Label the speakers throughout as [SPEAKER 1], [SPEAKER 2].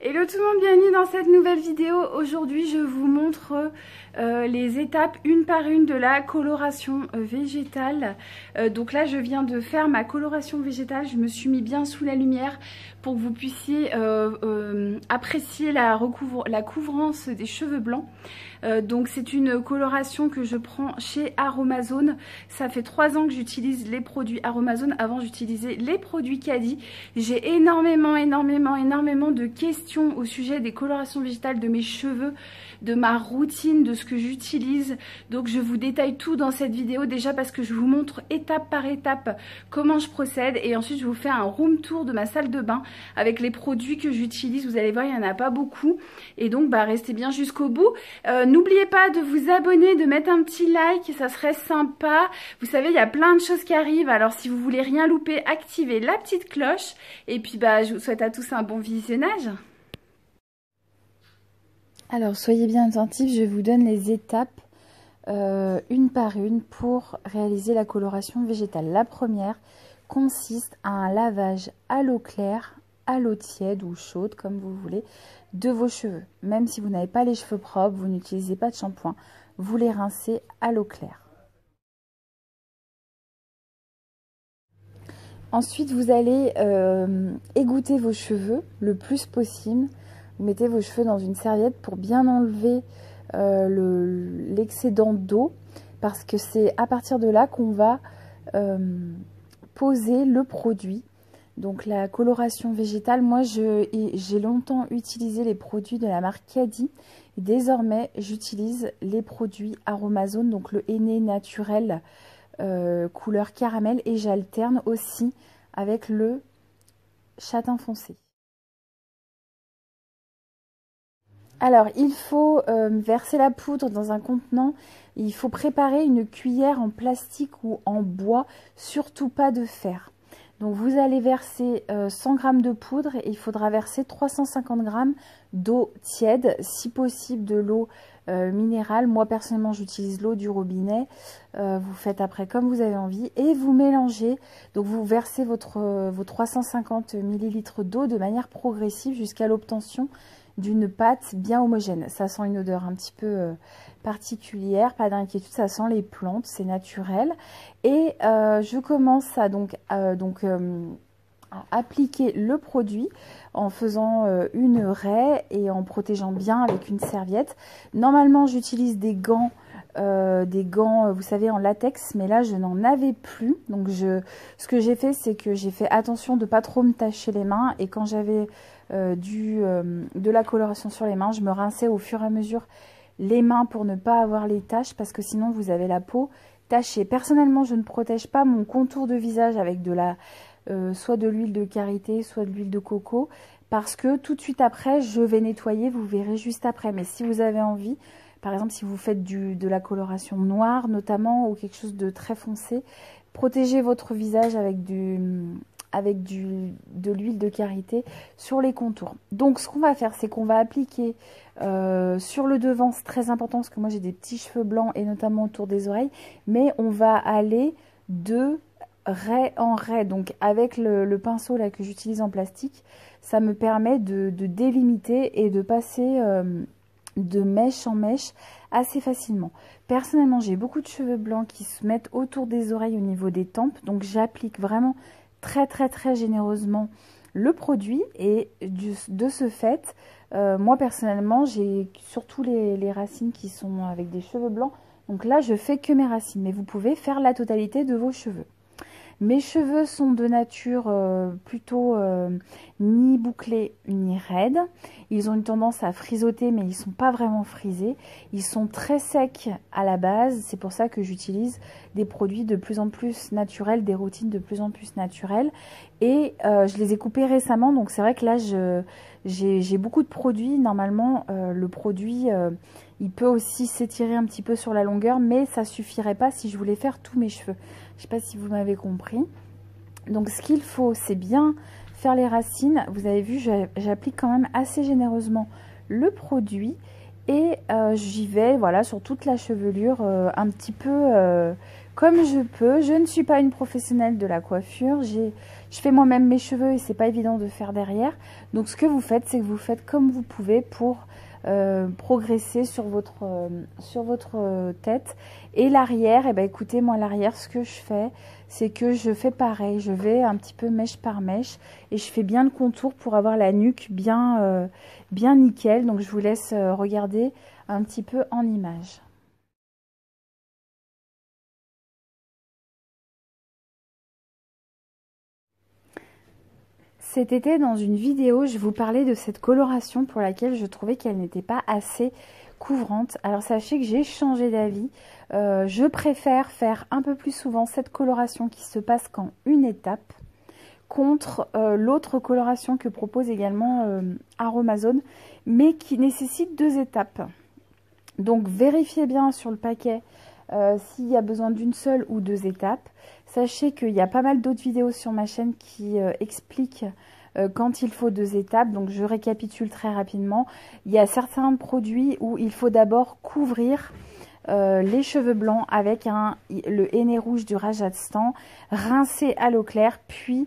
[SPEAKER 1] Hello tout le monde, bienvenue dans cette nouvelle vidéo. Aujourd'hui je vous montre les étapes une par une de la coloration végétale. Donc là je viens de faire ma coloration végétale, je me suis mis bien sous la lumière pour que vous puissiez apprécier la couvrance des cheveux blancs. Donc c'est une coloration que je prends chez Aromazone. Ça fait 3 ans que j'utilise les produits Aromazone. Avant j'utilisais les produits Caddy. J'ai énormément de questions au sujet des colorations végétales de mes cheveux, de ma routine, de ce que j'utilise. Donc je vous détaille tout dans cette vidéo, déjà parce que je vous montre étape par étape comment je procède, et ensuite je vous fais un room tour de ma salle de bain avec les produits que j'utilise. Vous allez voir, il n'y en a pas beaucoup, et donc restez bien jusqu'au bout. N'oubliez pas de vous abonner, de mettre un petit like, ça serait sympa. Vous savez, il y a plein de choses qui arrivent, alors si vous voulez rien louper, activez la petite cloche. Et puis je vous souhaite à tous un bon visionnage. Alors soyez bien attentifs, je vous donne les étapes une par une pour réaliser la coloration végétale. La première consiste à un lavage à l'eau claire, à l'eau tiède ou chaude comme vous voulez, de vos cheveux. Même si vous n'avez pas les cheveux propres, vous n'utilisez pas de shampoing, vous les rincez à l'eau claire. Ensuite, vous allez égoutter vos cheveux le plus possible. Vous mettez vos cheveux dans une serviette pour bien enlever l'excédent d'eau, parce que c'est à partir de là qu'on va poser le produit. Donc la coloration végétale, moi j'ai longtemps utilisé les produits de la marque Caddy. Désormais, j'utilise les produits Aromazone, donc le henné naturel couleur caramel, et j'alterne aussi avec le châtain foncé. Alors il faut verser la poudre dans un contenant. Il faut préparer une cuillère en plastique ou en bois, surtout pas de fer. Donc vous allez verser 100 g de poudre, et il faudra verser 350 g d'eau tiède, si possible de l'eau minérale. Moi personnellement j'utilise l'eau du robinet. Vous faites après comme vous avez envie, et vous mélangez. Donc vous versez vos 350 ml d'eau de manière progressive jusqu'à l'obtention d'une pâte bien homogène. Ça sent une odeur un petit peu particulière, pas d'inquiétude, ça sent les plantes, c'est naturel. Et je commence à appliquer le produit en faisant une raie et en protégeant bien avec une serviette. Normalement j'utilise des gants, vous savez, en latex, mais là je n'en avais plus. Donc ce que j'ai fait, c'est que j'ai fait attention de ne pas trop me tacher les mains, et quand j'avais de la coloration sur les mains, je me rinçais au fur et à mesure les mains pour ne pas avoir les taches, parce que sinon vous avez la peau tachée. Personnellement, je ne protège pas mon contour de visage avec soit de l'huile de karité, soit de l'huile de coco, parce que tout de suite après je vais nettoyer, vous verrez juste après. Mais si vous avez envie, par exemple si vous faites de la coloration noire notamment, ou quelque chose de très foncé, protégez votre visage avec de l'huile de karité sur les contours. Donc ce qu'on va faire, c'est qu'on va appliquer sur le devant, c'est très important parce que moi j'ai des petits cheveux blancs, et notamment autour des oreilles, mais on va aller de raie en raie. Donc avec le pinceau là que j'utilise en plastique, ça me permet de délimiter et de passer de mèche en mèche assez facilement. Personnellement, j'ai beaucoup de cheveux blancs qui se mettent autour des oreilles, au niveau des tempes, donc j'applique vraiment très généreusement le produit. Et de ce fait, moi personnellement, j'ai surtout les racines qui sont avec des cheveux blancs, donc là je fais que mes racines, mais vous pouvez faire la totalité de vos cheveux. Mes cheveux sont de nature plutôt ni bouclés ni raides. Ils ont une tendance à frisoter, mais ils ne sont pas vraiment frisés. Ils sont très secs à la base. C'est pour ça que j'utilise des produits de plus en plus naturels, des routines de plus en plus naturelles. Et je les ai coupés récemment, donc c'est vrai que là j'ai beaucoup de produits. Normalement le produit il peut aussi s'étirer un petit peu sur la longueur, mais ça suffirait pas si je voulais faire tous mes cheveux. Je ne sais pas si vous m'avez compris. Donc ce qu'il faut, c'est bien faire les racines. Vous avez vu, j'applique quand même assez généreusement le produit. Et j'y vais, voilà, sur toute la chevelure, un petit peu comme je peux. Je ne suis pas une professionnelle de la coiffure. Je fais moi-même mes cheveux et c'est pas évident de faire derrière. Donc ce que vous faites, c'est que vous faites comme vous pouvez pour progresser sur votre tête. Et l'arrière, eh ben, écoutez, moi l'arrière, ce que je fais, c'est que je fais pareil. Je vais un petit peu mèche par mèche et je fais bien le contour pour avoir la nuque bien nickel. Donc je vous laisse regarder un petit peu en image. Cet été, dans une vidéo, je vous parlais de cette coloration pour laquelle je trouvais qu'elle n'était pas assez couvrante. Alors sachez que j'ai changé d'avis. Je préfère faire un peu plus souvent cette coloration qui se passe qu'en une étape contre l'autre coloration que propose également Aromazone, mais qui nécessite 2 étapes. Donc vérifiez bien sur le paquet s'il y a besoin d'une seule ou 2 étapes. Sachez qu'il y a pas mal d'autres vidéos sur ma chaîne qui expliquent quand il faut 2 étapes. Donc je récapitule très rapidement. Il y a certains produits où il faut d'abord couvrir les cheveux blancs avec le henné rouge du Rajasthan, rincer à l'eau claire, puis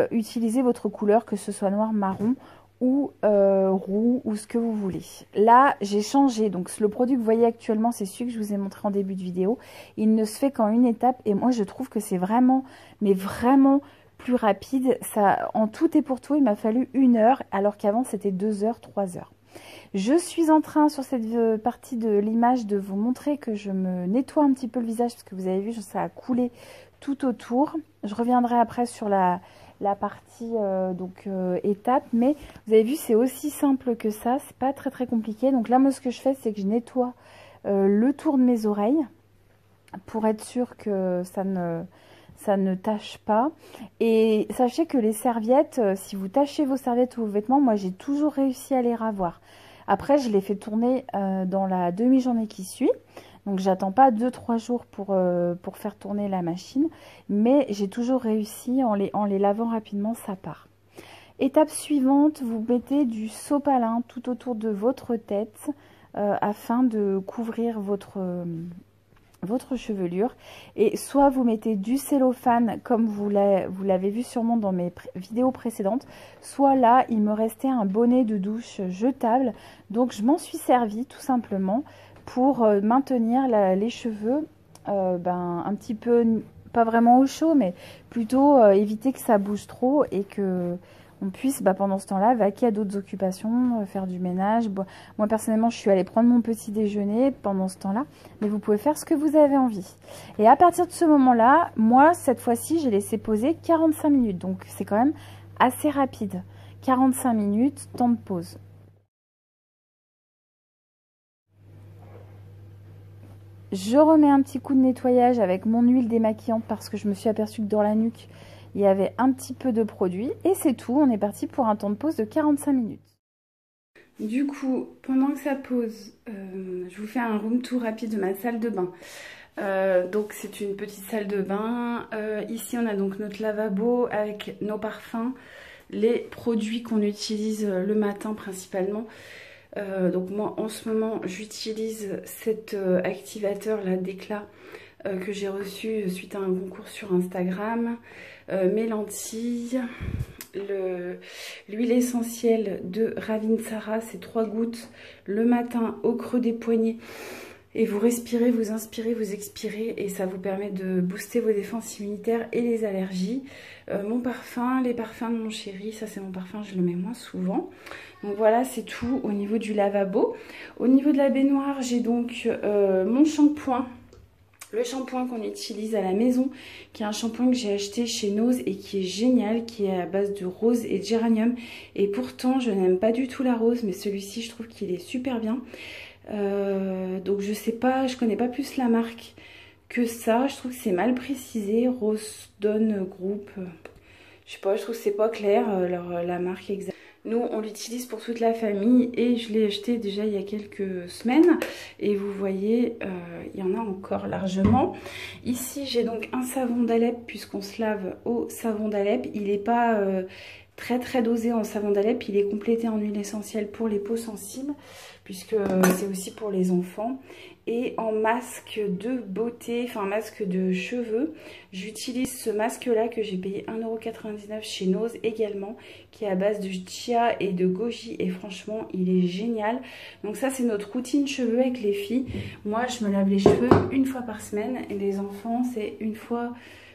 [SPEAKER 1] utiliser votre couleur, que ce soit noir, marron ou roux ou ce que vous voulez. Là j'ai changé, donc le produit que vous voyez actuellement c'est celui que je vous ai montré en début de vidéo. Il ne se fait qu'en une étape et moi je trouve que c'est vraiment, mais vraiment plus rapide. Ça, en tout et pour tout, il m'a fallu 1 heure alors qu'avant c'était 2 heures, 3 heures. Je suis en train sur cette partie de l'image de vous montrer que je me nettoie un petit peu le visage parce que vous avez vu ça a coulé tout autour. Je reviendrai après sur la partie étape, mais vous avez vu c'est aussi simple que ça, c'est pas très très compliqué. Donc là moi ce que je fais c'est que je nettoie le tour de mes oreilles pour être sûr que ça ne tâche pas. Et sachez que les serviettes, si vous tâchez vos serviettes ou vos vêtements, moi j'ai toujours réussi à les ravoir. Après je les fais tourner dans la demi-journée qui suit. Donc j'attends pas 2-3 jours pour faire tourner la machine, mais j'ai toujours réussi en les lavant rapidement, ça part. Étape suivante, vous mettez du sopalin tout autour de votre tête afin de couvrir votre chevelure. Et soit vous mettez du cellophane comme vous l'avez vu sûrement dans mes vidéos précédentes, soit là il me restait un bonnet de douche jetable, donc je m'en suis servi tout simplement pour maintenir les cheveux un petit peu, pas vraiment au chaud, mais plutôt éviter que ça bouge trop et que on puisse pendant ce temps-là vaquer à d'autres occupations, faire du ménage. Moi personnellement je suis allée prendre mon petit déjeuner pendant ce temps-là, mais vous pouvez faire ce que vous avez envie. Et à partir de ce moment-là, moi cette fois-ci j'ai laissé poser 45 minutes, donc c'est quand même assez rapide. 45 minutes, temps de pause. Je remets un petit coup de nettoyage avec mon huile démaquillante parce que je me suis aperçue que dans la nuque, il y avait un petit peu de produit. Et c'est tout, on est parti pour un temps de pause de 45 minutes. Du coup, pendant que ça pose, je vous fais un room tour rapide de ma salle de bain. Donc c'est une petite salle de bain. Ici on a donc notre lavabo avec nos parfums, les produits qu'on utilise le matin principalement. Donc moi en ce moment j'utilise cet activateur là d'éclat que j'ai reçu suite à un concours sur Instagram. Mes lentilles, l'huile essentielle de Ravinsara, c'est 3 gouttes le matin au creux des poignets. Et vous respirez, vous inspirez, vous expirez et ça vous permet de booster vos défenses immunitaires et les allergies. Mon parfum, les parfums de mon chéri, ça c'est mon parfum, je le mets moins souvent. Donc voilà, c'est tout au niveau du lavabo. Au niveau de la baignoire, j'ai donc mon shampoing. Le shampoing qu'on utilise à la maison, qui est un shampoing que j'ai acheté chez Nose et qui est génial, qui est à base de rose et de géranium. Et pourtant, je n'aime pas du tout la rose, mais celui-ci, je trouve qu'il est super bien. Donc je sais pas, je connais pas plus la marque que ça. Je trouve que c'est mal précisé. Rose Dawn Group. Je sais pas, je trouve que c'est pas clair la marque exacte. Nous, on l'utilise pour toute la famille et je l'ai acheté déjà il y a quelques semaines. Et vous voyez, il y en a encore largement. Ici, j'ai donc un savon d'Alep puisqu'on se lave au savon d'Alep. Il n'est pas très très dosé en savon d'Alep. Il est complété en huile essentielle pour les peaux sensibles, puisque c'est aussi pour les enfants. Et en masque de beauté, enfin masque de cheveux, j'utilise ce masque là que j'ai payé 1,99 € chez Nose également, qui est à base de chia et de goji, et franchement il est génial. Donc ça c'est notre routine cheveux avec les filles. Moi je me lave les cheveux une fois par semaine, et les enfants c'est une fois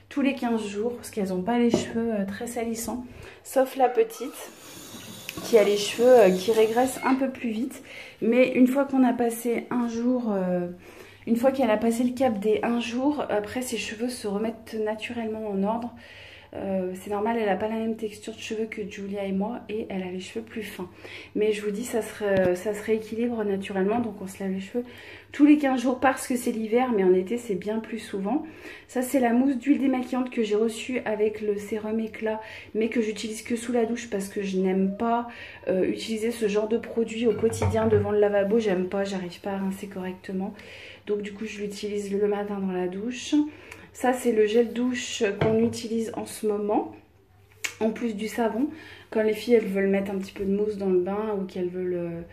[SPEAKER 1] tous les 15 jours, parce qu'elles n'ont pas les cheveux très salissants, sauf la petite qui a les cheveux qui régressent un peu plus vite. Mais une fois qu'on a passé un jour, une fois qu'elle a passé le cap des 1 jour, après ses cheveux se remettent naturellement en ordre. C'est normal, elle n'a pas la même texture de cheveux que Julia et moi, et elle a les cheveux plus fins. Mais je vous dis, ça se rééquilibre naturellement, donc on se lave les cheveux tous les 15 jours parce que c'est l'hiver, mais en été c'est bien plus souvent. Ça c'est la mousse d'huile démaquillante que j'ai reçue avec le sérum éclat, mais que j'utilise que sous la douche parce que je n'aime pas utiliser ce genre de produit au quotidien devant le lavabo. J'aime pas, j'arrive pas à rincer correctement. Donc du coup je l'utilise le matin dans la douche. Ça c'est le gel douche qu'on utilise en ce moment, en plus du savon. Quand les filles elles veulent mettre un petit peu de mousse dans le bain ou qu'elles veulent...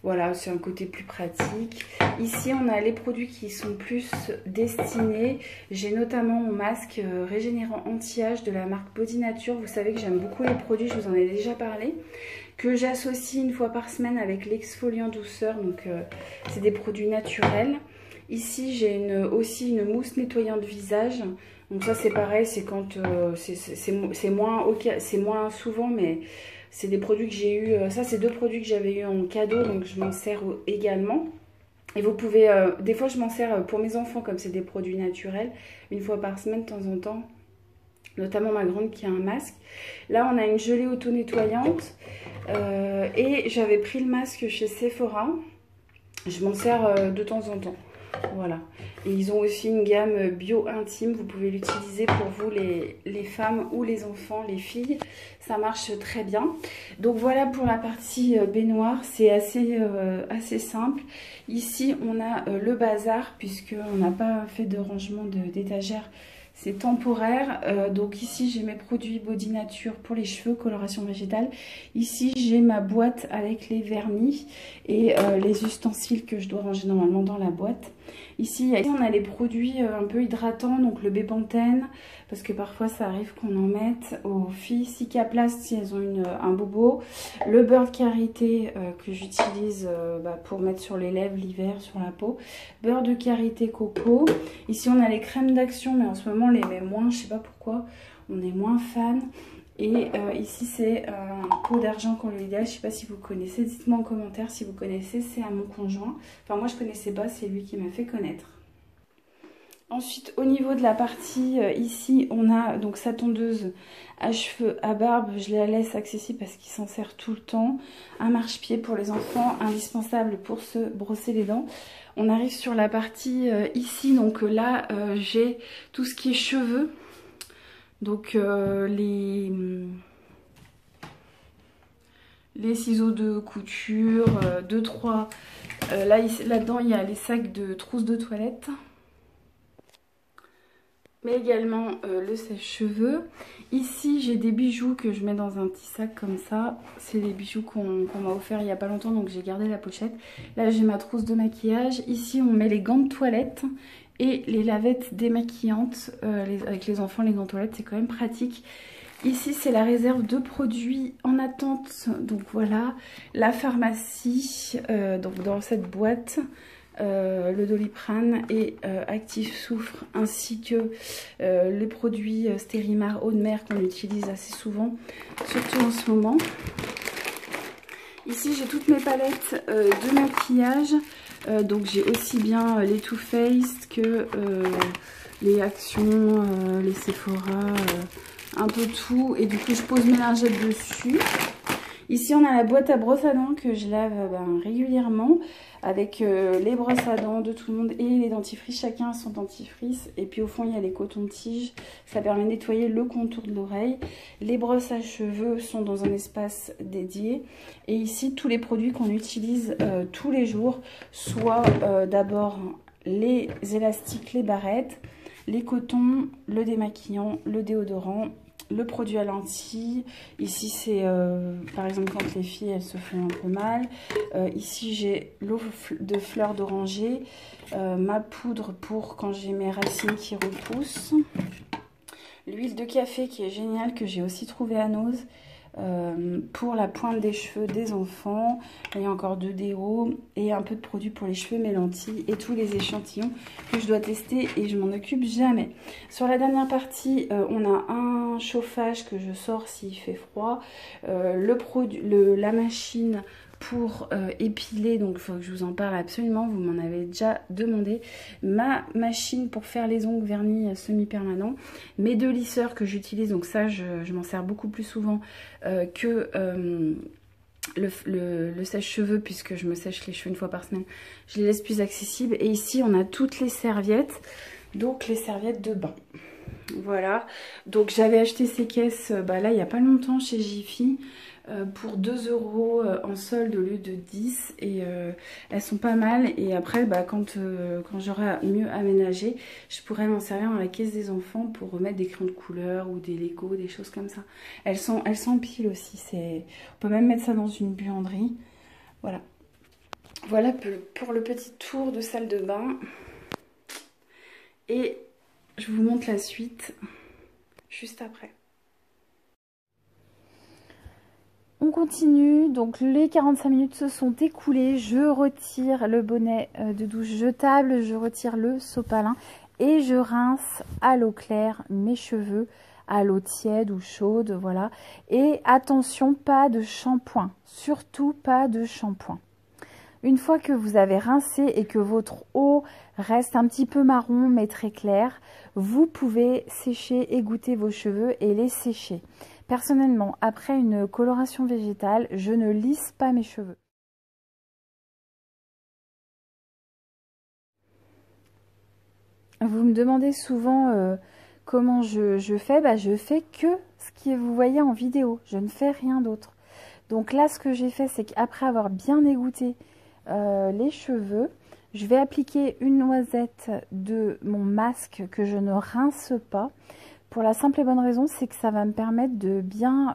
[SPEAKER 1] voilà, c'est un côté plus pratique. Ici, on a les produits qui sont plus destinés. J'ai notamment mon masque régénérant anti-âge de la marque Body Nature. Vous savez que j'aime beaucoup les produits, je vous en ai déjà parlé. Que j'associe une fois par semaine avec l'exfoliant douceur. Donc, c'est des produits naturels. Ici, j'ai aussi une mousse nettoyante visage. Donc ça, c'est pareil, c'est quand c'est moins souvent, mais... c'est des produits que j'ai eu, ça c'est 2 produits que j'avais eu en cadeau, donc je m'en sers également. Et vous pouvez, des fois je m'en sers pour mes enfants comme c'est des produits naturels, une fois par semaine de temps en temps, notamment ma grande qui a un masque. Là on a une gelée auto-nettoyante et j'avais pris le masque chez Sephora, je m'en sers de temps en temps. Voilà, et ils ont aussi une gamme bio intime, vous pouvez l'utiliser pour vous les femmes ou les enfants, les filles, ça marche très bien. Donc voilà pour la partie baignoire, c'est assez simple. Ici on a le bazar puisqu'on n'a pas fait de rangement d'étagère, c'est temporaire. Donc ici j'ai mes produits Body Nature pour les cheveux, coloration végétale. Ici j'ai ma boîte avec les vernis et les ustensiles que je dois ranger normalement dans la boîte. Ici on a les produits un peu hydratants, donc le Bepanthen, parce que parfois ça arrive qu'on en mette aux filles. Cicaplast si elles ont un bobo. Le beurre de karité que j'utilise pour mettre sur les lèvres l'hiver, sur la peau. Beurre de karité coco. Ici on a les crèmes d'action, mais en ce moment on les met moins, je sais pas pourquoi, on est moins fan. Et ici c'est un pot d'argent colloïdal, je sais pas si vous connaissez, dites-moi en commentaire si vous connaissez, c'est à mon conjoint. Enfin moi je connaissais pas, c'est lui qui m'a fait connaître. Ensuite au niveau de la partie ici on a donc sa tondeuse à cheveux à barbe, je la laisse accessible parce qu'il s'en sert tout le temps. Un marche-pied pour les enfants, indispensable pour se brosser les dents. On arrive sur la partie ici, donc là j'ai tout ce qui est cheveux. Donc les ciseaux de couture, 2-3. Là-dedans, il y a les sacs de trousses de toilette. Mais également le sèche-cheveux. Ici, j'ai des bijoux que je mets dans un petit sac comme ça. C'est des bijoux qu'on m'a offert il n'y a pas longtemps, donc j'ai gardé la pochette. Là, j'ai ma trousse de maquillage. Ici, on met les gants de toilette et les lavettes démaquillantes. Avec les enfants, les gants de toilette, c'est quand même pratique. Ici, c'est la réserve de produits en attente. Donc voilà, la pharmacie, donc dans cette boîte. Le Doliprane et Active Soufre, ainsi que les produits Stérimar eau de mer qu'on utilise assez souvent, surtout en ce moment. Ici j'ai toutes mes palettes de maquillage, donc j'ai aussi bien les Too Faced que les Action, les Sephora, un peu tout, et du coup je pose mes lingettes dessus. Ici on a la boîte à brosse à dents que je lave régulièrement avec les brosses à dents de tout le monde et les dentifrices, chacun a son dentifrice. Et puis au fond il y a les cotons-tiges, ça permet de nettoyer le contour de l'oreille. Les brosses à cheveux sont dans un espace dédié. Et ici tous les produits qu'on utilise tous les jours, soit d'abord les élastiques, les barrettes, les cotons, le démaquillant, le déodorant, le produit à lentilles. Ici, c'est par exemple quand les filles elles se font un peu mal. Ici, j'ai l'eau de fleurs d'oranger, ma poudre pour quand j'ai mes racines qui repoussent. L'huile de café qui est géniale, que j'ai aussi trouvé à Nose, pour la pointe des cheveux des enfants. Il y a encore 2 déos et un peu de produit pour les cheveux, mes lentilles et tous les échantillons que je dois tester et je m'en occupe jamais. Sur la dernière partie, on a un chauffage que je sors s'il fait froid, la machine pour épiler, donc il faut que je vous en parle absolument, vous m'en avez déjà demandé, ma machine pour faire les ongles vernis semi-permanent, mes 2 lisseurs que j'utilise, donc ça je m'en sers beaucoup plus souvent que le sèche-cheveux, puisque je me sèche les cheveux 1 fois par semaine, je les laisse plus accessibles. Et ici on a toutes les serviettes, donc les serviettes de bain. Voilà, donc j'avais acheté ces caisses là il n'y a pas longtemps chez Jiffy pour 2 € en solde au lieu de 10, et elles sont pas mal. Et après quand j'aurai mieux aménagé, je pourrais m'en servir dans la caisse des enfants pour remettre des crayons de couleur ou des Lego, des choses comme ça. Elles s'empilent aussi, on peut même mettre ça dans une buanderie. Voilà, voilà pour le petit tour de salle de bain, et je vous montre la suite juste après. On continue, donc les 45 minutes se sont écoulées, je retire le bonnet de douche jetable, je retire le sopalin et je rince à l'eau claire mes cheveux, à l'eau tiède ou chaude, voilà. Et attention, pas de shampoing, surtout pas de shampoing. Une fois que vous avez rincé et que votre eau reste un petit peu marron mais très claire, vous pouvez sécher, égoutter vos cheveux et les sécher. Personnellement, après une coloration végétale, je ne lisse pas mes cheveux. Vous me demandez souvent comment je fais. Je fais que ce que vous voyez en vidéo. Je ne fais rien d'autre. Donc là, ce que j'ai fait, c'est qu'après avoir bien égoutté les cheveux, je vais appliquer une noisette de mon masque que je ne rince pas. Pour la simple et bonne raison, c'est que ça va me permettre de bien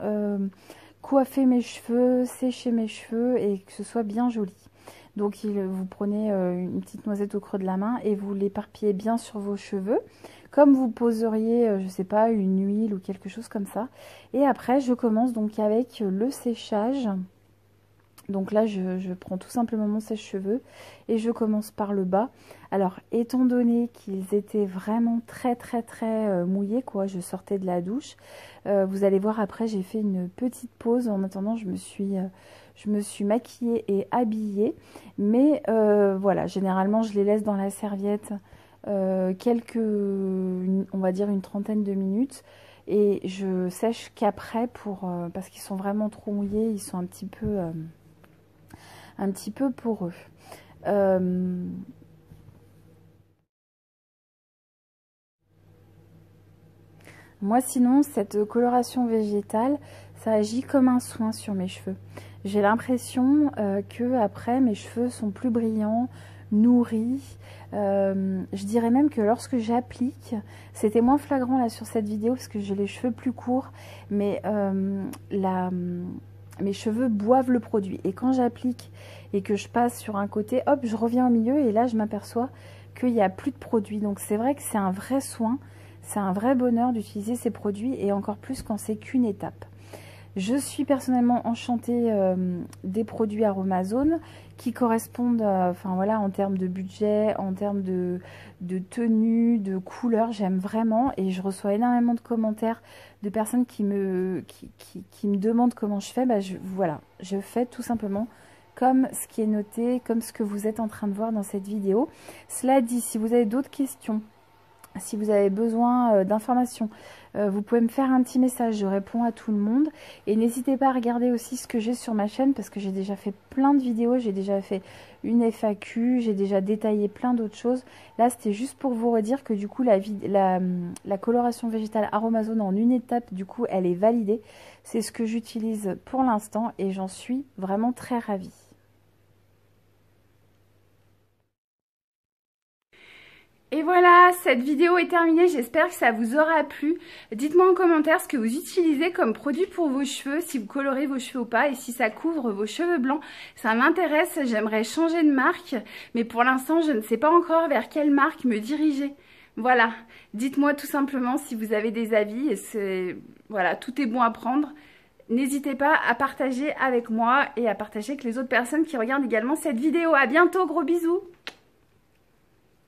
[SPEAKER 1] coiffer mes cheveux, sécher mes cheveux et que ce soit bien joli. Donc vous prenez une petite noisette au creux de la main et vous l'éparpillez bien sur vos cheveux, comme vous poseriez, je sais pas, une huile ou quelque chose comme ça. Et après, je commence donc avec le séchage. Donc là, je prends tout simplement mon sèche-cheveux et je commence par le bas. Alors, étant donné qu'ils étaient vraiment très mouillés, quoi, je sortais de la douche. Vous allez voir, après, j'ai fait une petite pause. En attendant, je me suis maquillée et habillée. Mais voilà, généralement, je les laisse dans la serviette on va dire une trentaine de minutes. Et je sèche qu'après parce qu'ils sont vraiment trop mouillés, ils sont un petit peu poreux. Moi sinon, cette coloration végétale, ça agit comme un soin sur mes cheveux. J'ai l'impression que après mes cheveux sont plus brillants, nourris. Je dirais même que lorsque j'applique, c'était moins flagrant là sur cette vidéo parce que j'ai les cheveux plus courts, mais mes cheveux boivent le produit. Et quand j'applique et que je passe sur un côté, hop, je reviens au milieu et là je m'aperçois qu'il n'y a plus de produit. Donc c'est vrai que c'est un vrai soin, c'est un vrai bonheur d'utiliser ces produits, et encore plus quand c'est qu'une étape. Je suis personnellement enchantée des produits Aromazone qui correspondent, enfin voilà, en termes de budget, en termes de tenue, de couleur, j'aime vraiment, et je reçois énormément de commentaires de personnes qui me demandent comment je fais. Voilà, je fais tout simplement comme ce qui est noté, comme ce que vous êtes en train de voir dans cette vidéo. Cela dit, si vous avez d'autres questions, si vous avez besoin d'informations, vous pouvez me faire un petit message, je réponds à tout le monde. Et n'hésitez pas à regarder aussi ce que j'ai sur ma chaîne, parce que j'ai déjà fait plein de vidéos, j'ai déjà fait une FAQ, j'ai déjà détaillé plein d'autres choses. Là, c'était juste pour vous redire que du coup, la coloration végétale Aromazone en une étape, du coup, elle est validée. C'est ce que j'utilise pour l'instant et j'en suis vraiment très ravie. Et voilà, cette vidéo est terminée, j'espère que ça vous aura plu. Dites-moi en commentaire ce que vous utilisez comme produit pour vos cheveux, si vous colorez vos cheveux ou pas, et si ça couvre vos cheveux blancs. Ça m'intéresse, j'aimerais changer de marque, mais pour l'instant, je ne sais pas encore vers quelle marque me diriger. Voilà, dites-moi tout simplement si vous avez des avis, et voilà, tout est bon à prendre. N'hésitez pas à partager avec moi et à partager avec les autres personnes qui regardent également cette vidéo. À bientôt, gros bisous!